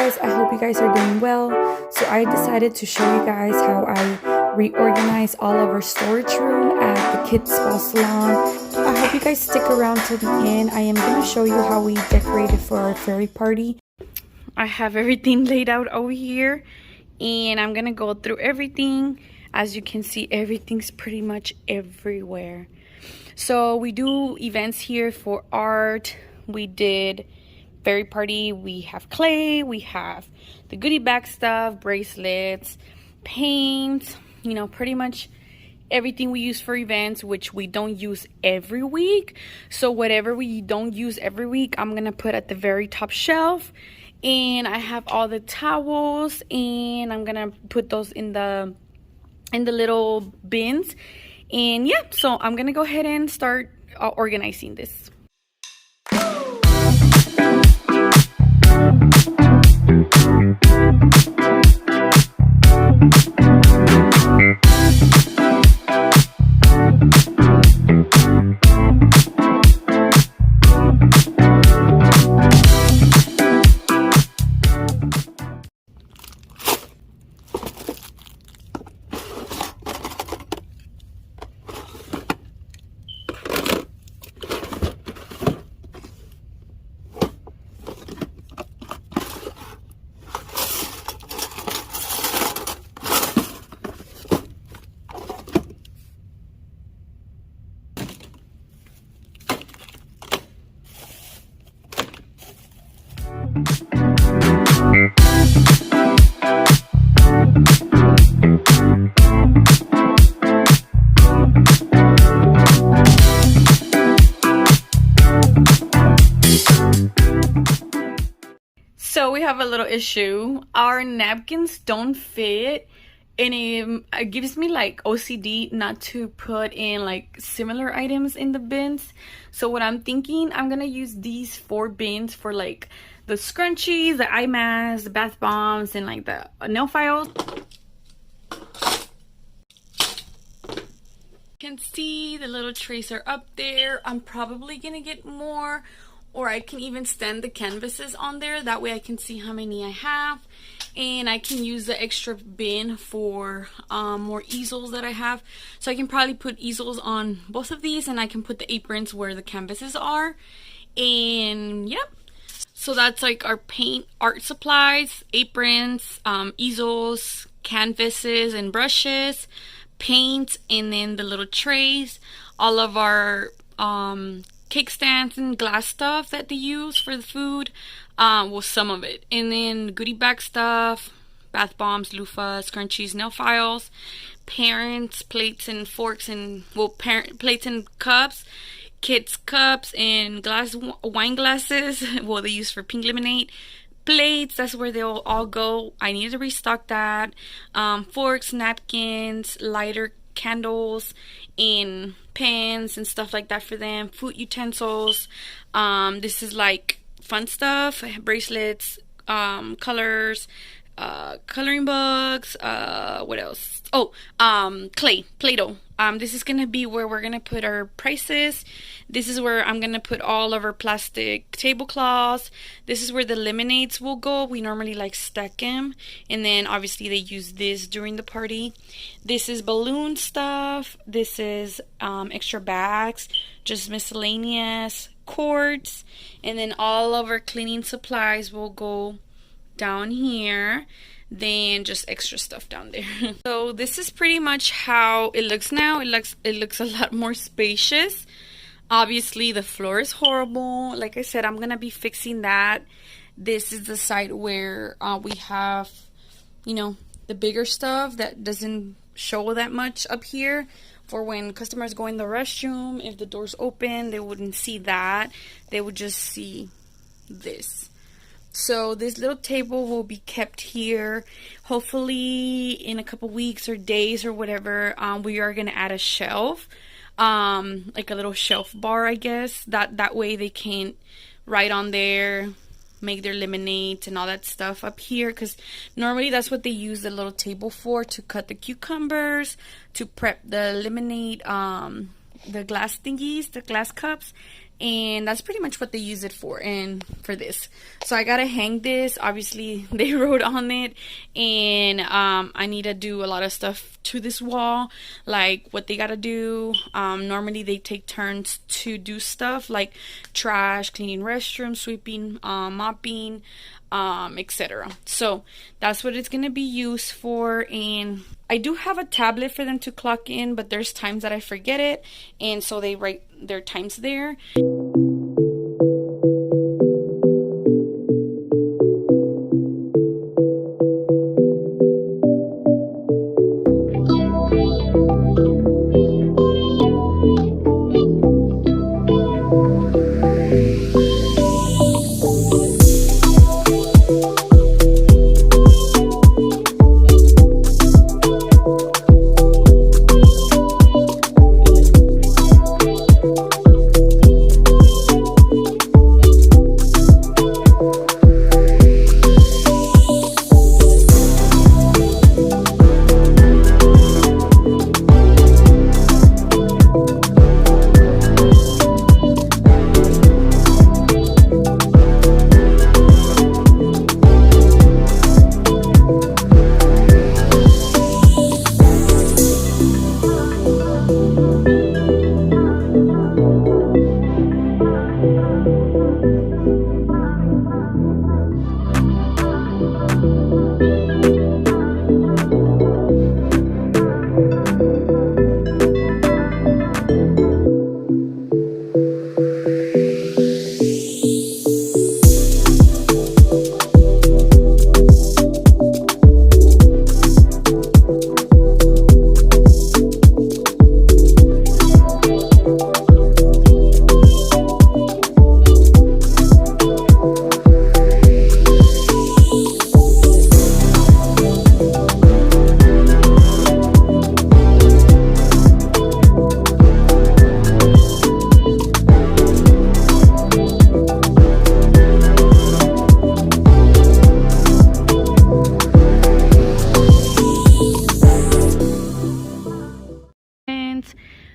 guys, I hope you guys are doing well. So I decided to show you guys how I reorganize all of our storage room at the kids spa salon. I hope you guys stick around till the end. I am going to show you how we decorated for our fairy party. I have everything laid out over here and I'm going to go through everything. As you can see, everything's pretty much everywhere. So we do events here for art. We did fairy party, we have clay, we have the goodie bag stuff, bracelets, paint, you know, pretty much everything we use for events, which we don't use every week. So whatever we don't use every week, I'm gonna put at the very top shelf. And I have all the towels and I'm gonna put those in the little bins. And yeah, so I'm gonna go ahead and start organizing this. So we have a little issue. Our napkins don't fit, and it gives me like OCD not to put in like similar items in the bins. So what I'm thinking, I'm gonna use these 4 bins for like the scrunchies, the eye masks, the bath bombs, and like the nail files. You can see the little trays are up there. I'm probably gonna get more, or I can even stand the canvases on there. That way I can see how many I have. And I can use the extra bin for more easels that I have. So I can probably put easels on both of these, and I can put the aprons where the canvases are. And yep. So that's like our paint, art supplies, aprons, easels, canvases and brushes, paint, and then the little trays. All of our cake stands and glass stuff that they use for the food, well, some of it, and then goodie bag stuff, bath bombs, loofahs, scrunchies, nail files, parents, plates and forks, and plates and cups, kids cups and wine glasses, well, they use for pink lemonade, plates, that's where they'll all go. I need to restock that. Forks, napkins, lighter candles, and pens and stuff like that for them. Food utensils. This is like fun stuff, bracelets, colors, coloring books, what else? Oh, clay, Play-Doh. This is gonna be where we're gonna put our prices. This is where I'm gonna put all of our plastic tablecloths. This is where the lemonades will go. We normally like stack them, and then obviously they use this during the party. This is balloon stuff. This is extra bags, just miscellaneous cords, and then all of our cleaning supplies will go down here. Then just extra stuff down there. So this is pretty much how it looks now. It looks a lot more spacious. Obviously the floor is horrible. Like I said, I'm gonna be fixing that. This is the side where we have, you know, the bigger stuff that doesn't show that much up here. For when customers go in the restroom, if the door's open, they wouldn't see that. They would just see this. So this little table will be kept here. Hopefully in a couple weeks or days or whatever, we are going to add a shelf, like a little shelf bar, I guess. That way they can write on there, make their lemonades and all that stuff up here, because normally that's what they use the little table for, to cut the cucumbers, to prep the lemonade, the glass thingies, the glass cups, and that's pretty much what they use it for. And for this, so I gotta hang this. Obviously they wrote on it, and I need to do a lot of stuff to this wall, like what they gotta do. Normally they take turns to do stuff like trash, cleaning restrooms, sweeping, mopping, etc. So that's what it's gonna be used for. And I do have a tablet for them to clock in, but there's times that I forget it, and so they write their times there.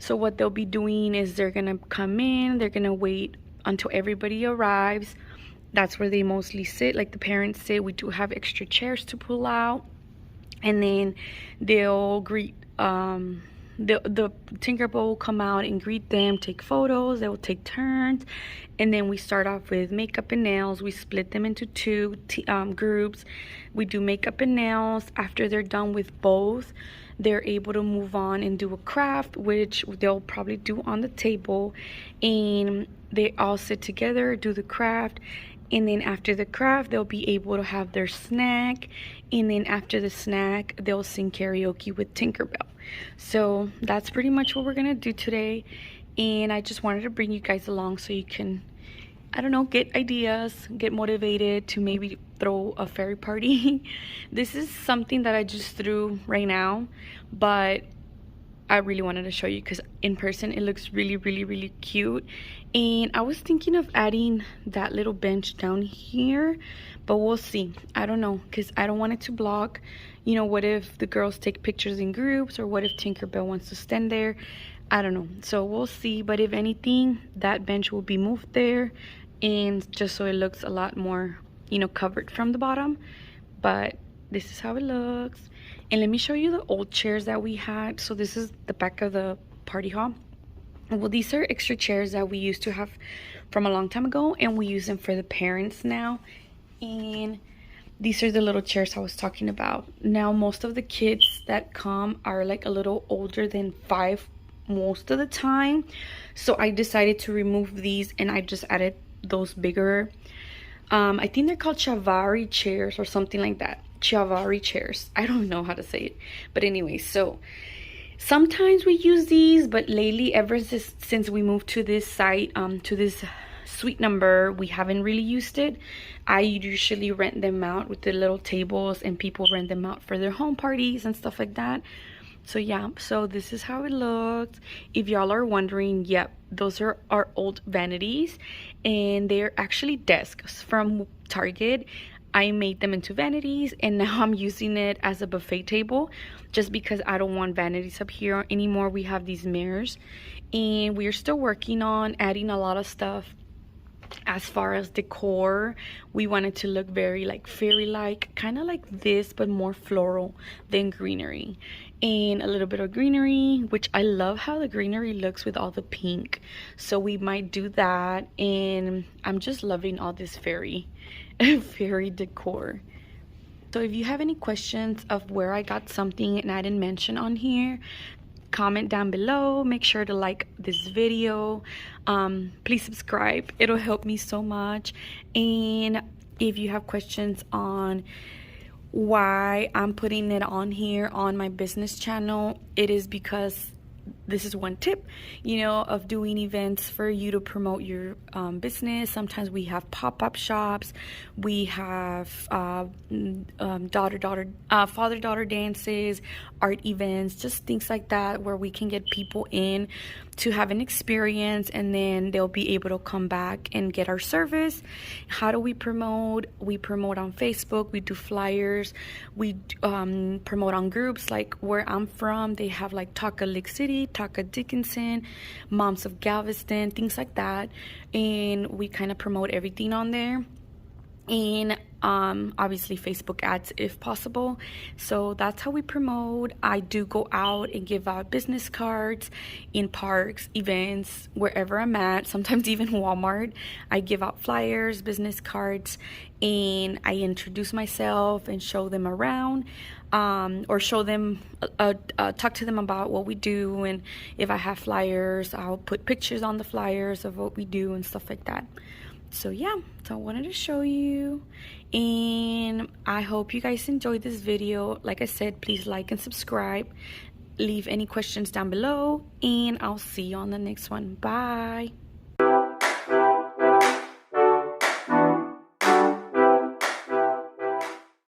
So what they'll be doing is they're gonna come in, they're gonna wait until everybody arrives. That's where they mostly sit, like the parents sit. We do have extra chairs to pull out, and then they'll greet the Tinkerbell will come out and greet them, take photos. They will take turns, and then we start off with makeup and nails. We split them into two groups. We do makeup and nails. After they're done with both, they're able to move on and do a craft, which they'll probably do on the table, and they all sit together, do the craft, and then after the craft they'll be able to have their snack, and then after the snack they'll sing karaoke with Tinkerbell. So that's pretty much what we're gonna do today, and I just wanted to bring you guys along so you can, I don't know, get ideas, get motivated to maybe throw a fairy party. This is something that I just threw right now, but I really wanted to show you because in person it looks really, really, really cute. And I was thinking of adding that little bench down here, but we'll see. I don't know, because I don't want it to block. You know, what if the girls take pictures in groups, or what if Tinkerbell wants to stand there? I don't know, so we'll see. But if anything, that bench will be moved there, and just so it looks a lot more, you know, covered from the bottom. But this is how it looks. And let me show you the old chairs that we had. So this is the back of the party hall. Well, these are extra chairs that we used to have from a long time ago, and we use them for the parents now. And these are the little chairs I was talking about. Now most of the kids that come are like a little older than 5 most of the time, so I decided to remove these, and I just added those bigger, I think they're called Chavari chairs or something like that. Chavari chairs, I don't know how to say it, but anyway, so sometimes we use these, but lately, ever since we moved to this site, to this suite number, we haven't really used it. I usually rent them out with the little tables, and people rent them out for their home parties and stuff like that. So yeah, so this is how it looks. If y'all are wondering, yep, those are our old vanities, and they're actually desks from Target. I made them into vanities, and now I'm using it as a buffet table just because I don't want vanities up here anymore. We have these mirrors, and we are still working on adding a lot of stuff. As far as decor, we wanted to look very like fairy-like, kind of like this, but more floral than greenery, and a little bit of greenery, which I love how the greenery looks with all the pink. So we might do that, and I'm just loving all this fairy fairy decor. So if you have any questions of where I got something and I didn't mention on here, comment down below. Make sure to like this video. Please subscribe, it'll help me so much. And if you have questions on why I'm putting it on here on my business channel, it is because this is one tip, you know, of doing events for you to promote your business. Sometimes we have pop-up shops, we have father-daughter dances, art events, just things like that, where we can get people in to have an experience, and then they'll be able to come back and get our service. How do we promote? We promote on Facebook, we do flyers, we promote on groups. Like where I'm from, they have like Talk of Lake City, Talk of Dickinson, Moms of Galveston, things like that, and we kind of promote everything on there. And obviously Facebook ads if possible. So that's how we promote. I do go out and give out business cards in parks, events, wherever I'm at, sometimes even Walmart. I give out flyers, business cards, and I introduce myself and show them around, or show them, talk to them about what we do. And if I have flyers, I'll put pictures on the flyers of what we do and stuff like that. So yeah, so I wanted to show you, and I hope you guys enjoyed this video. Like I said, please like and subscribe, leave any questions down below, and I'll see you on the next one. Bye.